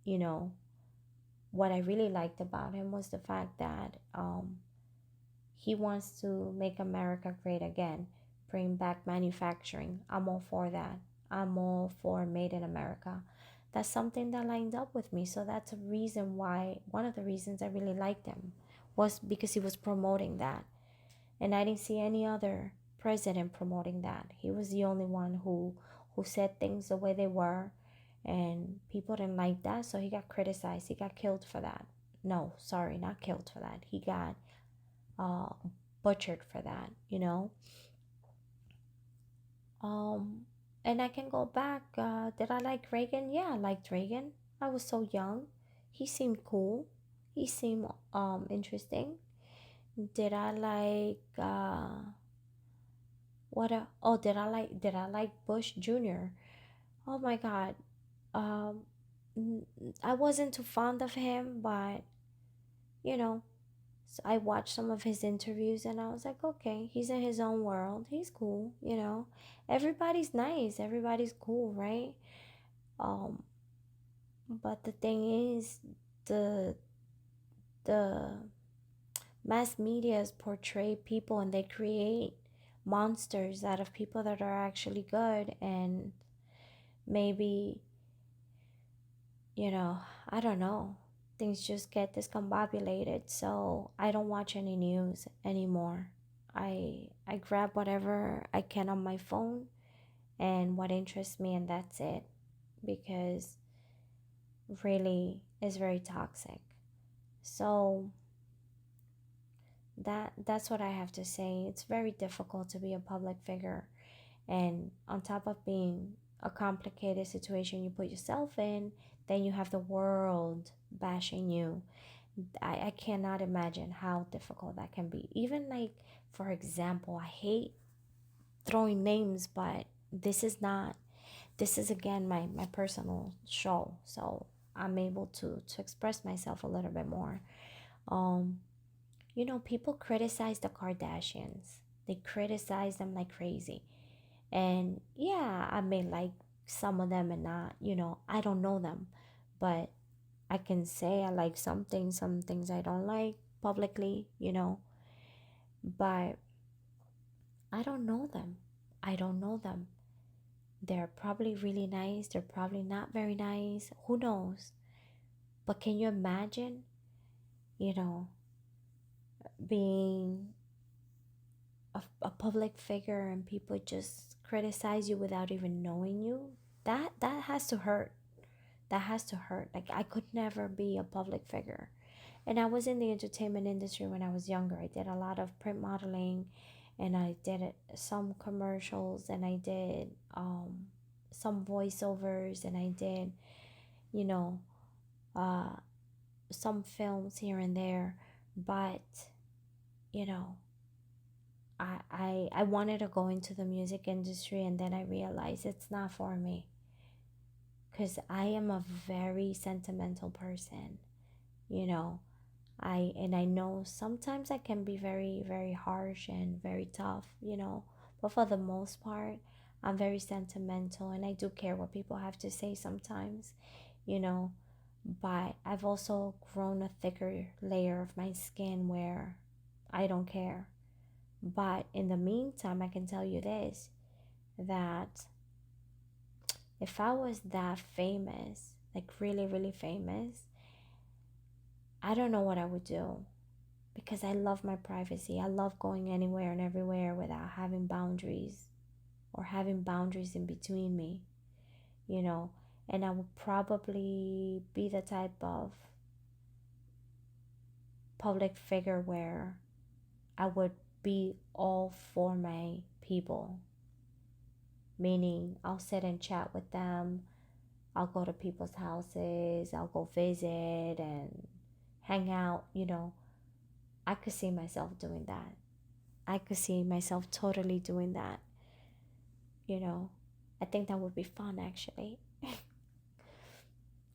A: you know, what I really liked about him was the fact that he wants to make America great again, bring back manufacturing. I'm all for that. I'm all for Made in America. That's something that lined up with me. So that's a reason why, one of the reasons I really liked him was because he was promoting that. And I didn't see any other president promoting that. He was the only one who said things the way they were, and people didn't like that, so he got criticized. He got killed for that. No, sorry, not killed for that. He got uh, butchered for that, you know. Um, and I can go back. Did I like Reagan? Yeah, I liked Reagan. I was so young. He seemed cool. He seemed interesting. Did I like did I like Bush Jr.? Oh my God. Um, I wasn't too fond of him, but you know, so I watched some of his interviews and I was like, okay, he's in his own world. He's cool, you know. Everybody's nice. Everybody's cool, right? Um, but the thing is, the the mass medias portray people and they create monsters out of people that are actually good, and maybe, you know, I don't know. Things just get discombobulated, so I don't watch any news anymore. I grab whatever I can on my phone and what interests me, and that's it, because really is very toxic. So that's what I have to say. It's very difficult to be a public figure, and on top of being a complicated situation you put yourself in, then you have the world bashing you. I cannot imagine how difficult that can be. Even like, for example, I hate throwing names, but this is again my personal show, so I'm able to express myself a little bit more. um you know, people criticize the Kardashians. They criticize them like crazy. And yeah, I may like some of them and not, you know, I don't know them, but I can say I like some things I don't like publicly, you know, but I don't know them. I don't know them. They're probably really nice. They're probably not very nice. Who knows? But can you imagine, you know, being a public figure and people just criticize you without even knowing you? That has to hurt. That has to hurt. Like, I could never be a public figure. And I was in the entertainment industry when I was younger. I did a lot of print modeling, and I did some commercials, and I did some voiceovers, and I did, you know, uh, some films here and there. But, you know, I wanted to go into the music industry, and then I realized it's not for me, because I am a very sentimental person, you know. I know sometimes I can be very, very harsh and very tough, you know, but for the most part, I'm very sentimental and I do care what people have to say sometimes, you know. But I've also grown a thicker layer of my skin where I don't care. But in the meantime, I can tell you this, that if I was that famous, like really, really famous, I don't know what I would do, because I love my privacy. I love going anywhere and everywhere without having boundaries or having boundaries in between me, you know. And I would probably be the type of public figure where I would be all for my people, meaning I'll sit and chat with them. I'll go to people's houses, I'll go visit and hang out. I could see myself doing that. I could see myself totally doing that. you know I think that would be fun, actually.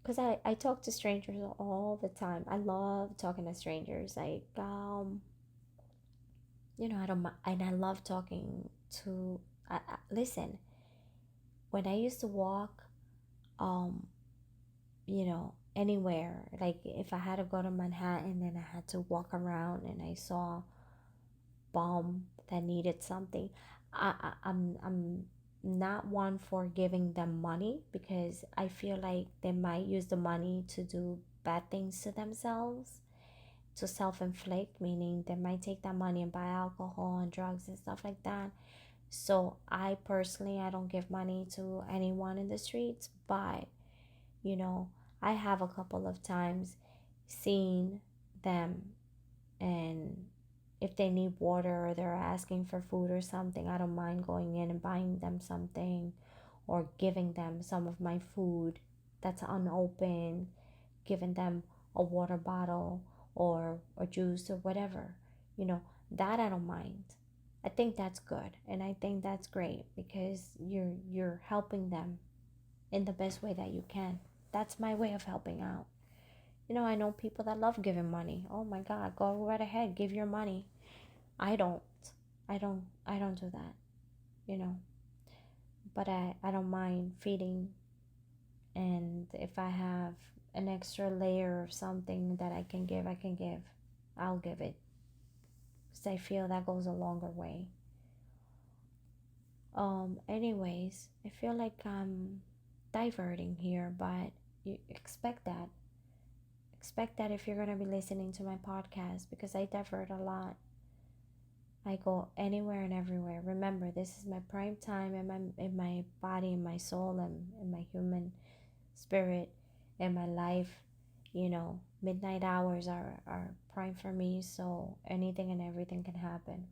A: Because I talk to strangers all the time. I love talking to strangers. Like, I don't and I love talking to. Listen, when I used to walk, anywhere, like if I had to go to Manhattan and I had to walk around and I saw bum that needed something, I'm not one for giving them money, because I feel like they might use the money to do bad things to themselves, to self-inflict, meaning they might take that money and buy alcohol and drugs and stuff like that. So I personally, I don't give money to anyone in the streets, but you know I have a couple of times seen them, and if they need water or they're asking for food or something, I don't mind going in and buying them something, or giving them some of my food that's unopened, giving them a water bottle or a juice or whatever. You know, that I don't mind. I think that's good, and I think that's great, because you're helping them in the best way that you can. That's my way of helping out. I know people that love giving money. Oh my God, go right ahead, give your money. I don't. I don't do that, you know. But I don't mind feeding, and if I have an extra layer of something that I can give, I can give. I'll give it, because I feel that goes a longer way. Anyways, I feel like I'm diverting here, but you expect that. Expect that if you're going to be listening to my podcast, because I divert a lot. I go anywhere and everywhere. Remember, this is my prime time in my body, in my soul, and in my human spirit, in my life. Midnight hours are prime for me, so anything and everything can happen.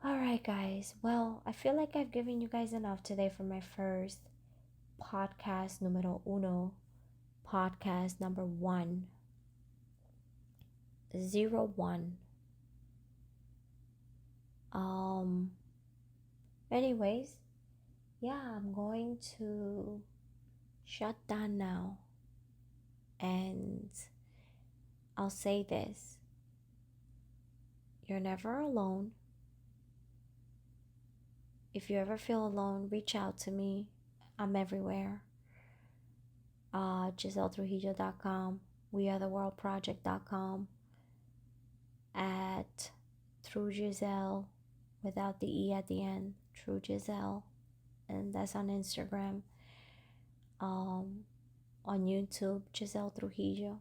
A: Alright, guys. Well, I feel like I've given you guys enough today for my first podcast numero uno, podcast number 101. Um, anyways, yeah, I'm going to shut down now. And I'll say this: you're never alone. If you ever feel alone, reach out to me. I'm everywhere. GiselleTrujillo.com, wearetheworldproject.com, at True Giselle without the E at the end, True Giselle, and that's on Instagram. On YouTube, Giselle Trujillo.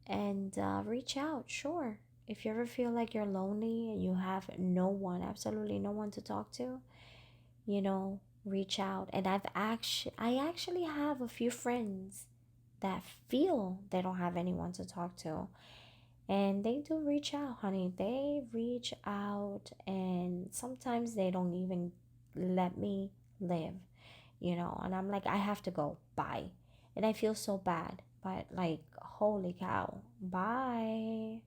A: And reach out, sure. If you ever feel like you're lonely and you have no one, absolutely no one to talk to, reach out. And I actually have a few friends that feel they don't have anyone to talk to, and they do reach out, honey. They reach out, and sometimes they don't even let me live, and I'm like, I have to go, bye. And I feel so bad, but like, holy cow, bye.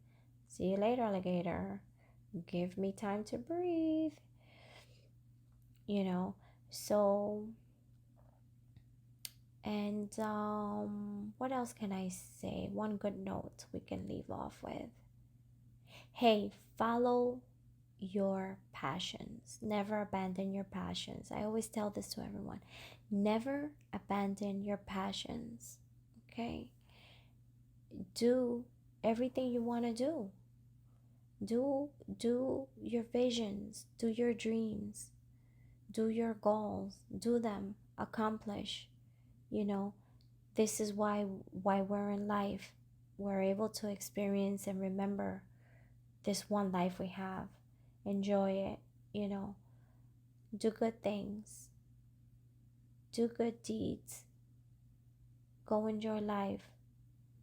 A: See you later, alligator. Give me time to breathe, you know. So, and what else can I say? One good note we can leave off with. Hey, follow your passions. Never abandon your passions. I always tell this to everyone. Never abandon your passions. Okay? Do everything you want to do. Do your visions, do your dreams, do your goals, do them, accomplish. This is why we're in life. We're able to experience and remember this one life we have. Enjoy it, do good things, do good deeds, go enjoy life,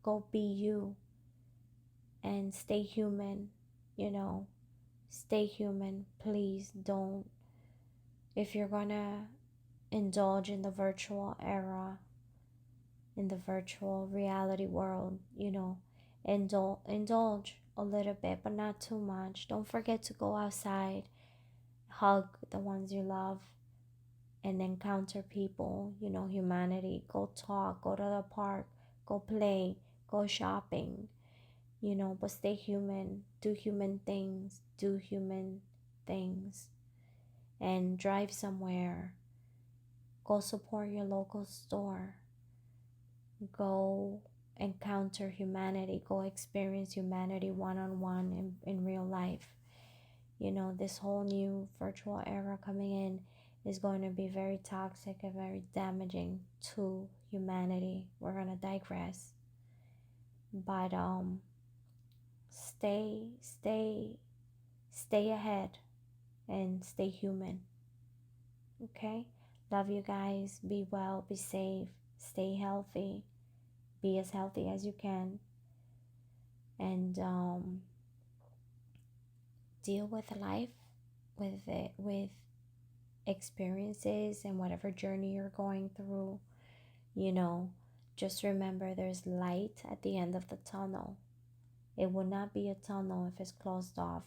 A: Go be you and stay human, you know. Stay human. Please don't. If you're gonna indulge in the virtual era, in the virtual reality world, indulge a little bit, but not too much. Don't forget to go outside, hug the ones you love, and encounter people, humanity. Go talk, go to the park, go play, go shopping, but stay human. Do human things, and drive somewhere. Go support your local store. Go encounter humanity. Go experience humanity one-on-one in real life. This whole new virtual era coming in is going to be very toxic and very damaging to humanity. We're going to digress. But stay ahead and stay human. Okay? Love you guys. Be well, be safe, stay healthy. Be as healthy as you can. And deal with life, with experiences and whatever journey you're going through. Just remember there's light at the end of the tunnel. It will not be a tunnel if it's closed off.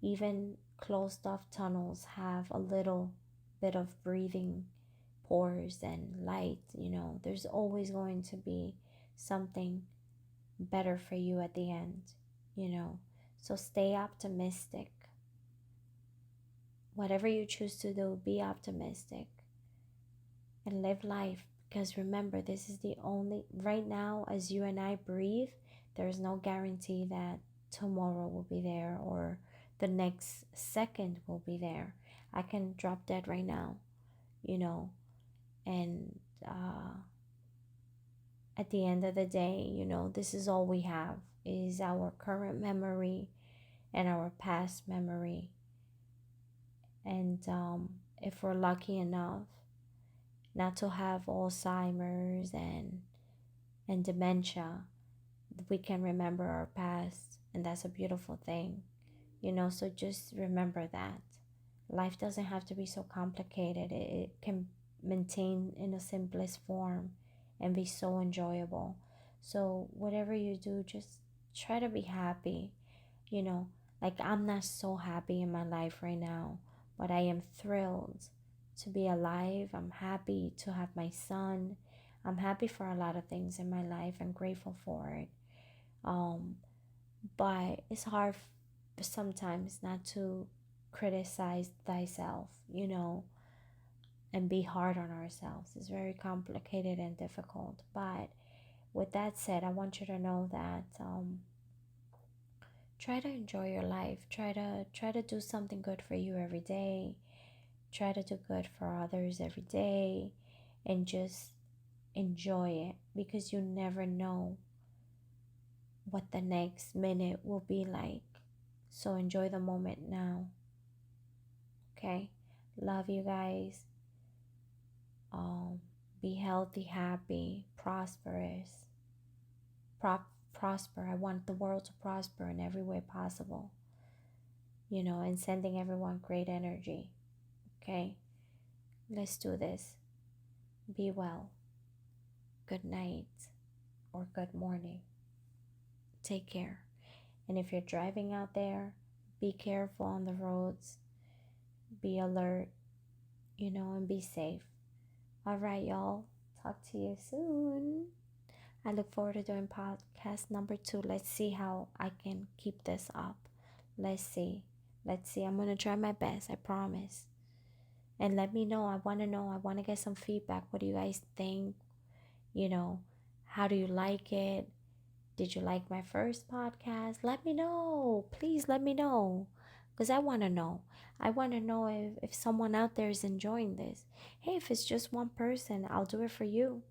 A: Even closed off tunnels have a little bit of breathing pores and light. There's always going to be something better for you at the end. So stay optimistic. Whatever you choose to do, be optimistic and live life. Because remember, this is the only, right now, as you and I breathe, there's no guarantee that tomorrow will be there or the next second will be there. I can drop dead right now, and at the end of the day, this is all we have, is our current memory and our past memory. And if we're lucky enough not to have Alzheimer's and dementia, we can remember our past, and that's a beautiful thing. So just remember that life doesn't have to be so complicated. It can maintain in the simplest form and be so enjoyable. So whatever you do, just try to be happy. Like, I'm not so happy in my life right now, but I am thrilled to be alive. I'm happy to have my son. I'm happy for a lot of things in my life. I'm grateful for it. But it's hard sometimes not to criticize thyself, and be hard on ourselves. It's very complicated and difficult. But with that said, I want you to know that try to enjoy your life. Try to do something good for you every day. Try to do good for others every day, and just enjoy it, because you never know what the next minute will be like. So enjoy the moment now. Okay? Love you guys. Be healthy, happy, prosperous. Prosper. I want the world to prosper in every way possible. And sending everyone great energy. Okay? Let's do this. Be well. Good night or good morning. Take care. And if you're driving out there, be careful on the roads. Be alert, and be safe. All right, y'all. Talk to you soon. I look forward to doing podcast number 2. Let's see how I can keep this up. Let's see. I'm going to try my best. I promise. And let me know. I want to get some feedback. What do you guys think? How do you like it? Did you like my first podcast? Let me know. Please let me know. Because I want to know. I want to know if someone out there is enjoying this. Hey, if it's just one person, I'll do it for you.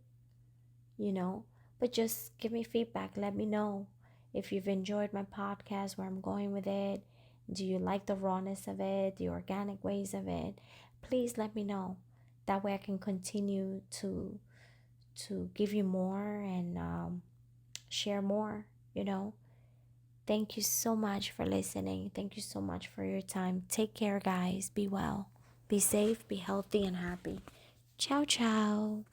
A: But just give me feedback. Let me know if you've enjoyed my podcast, where I'm going with it. Do you like the rawness of it, the organic ways of it? Please let me know. That way I can continue to give you more and share more, you know. Thank you so much for listening. Thank you so much for your time. Take care, guys. Be well, be safe, be healthy, and happy. Ciao, ciao.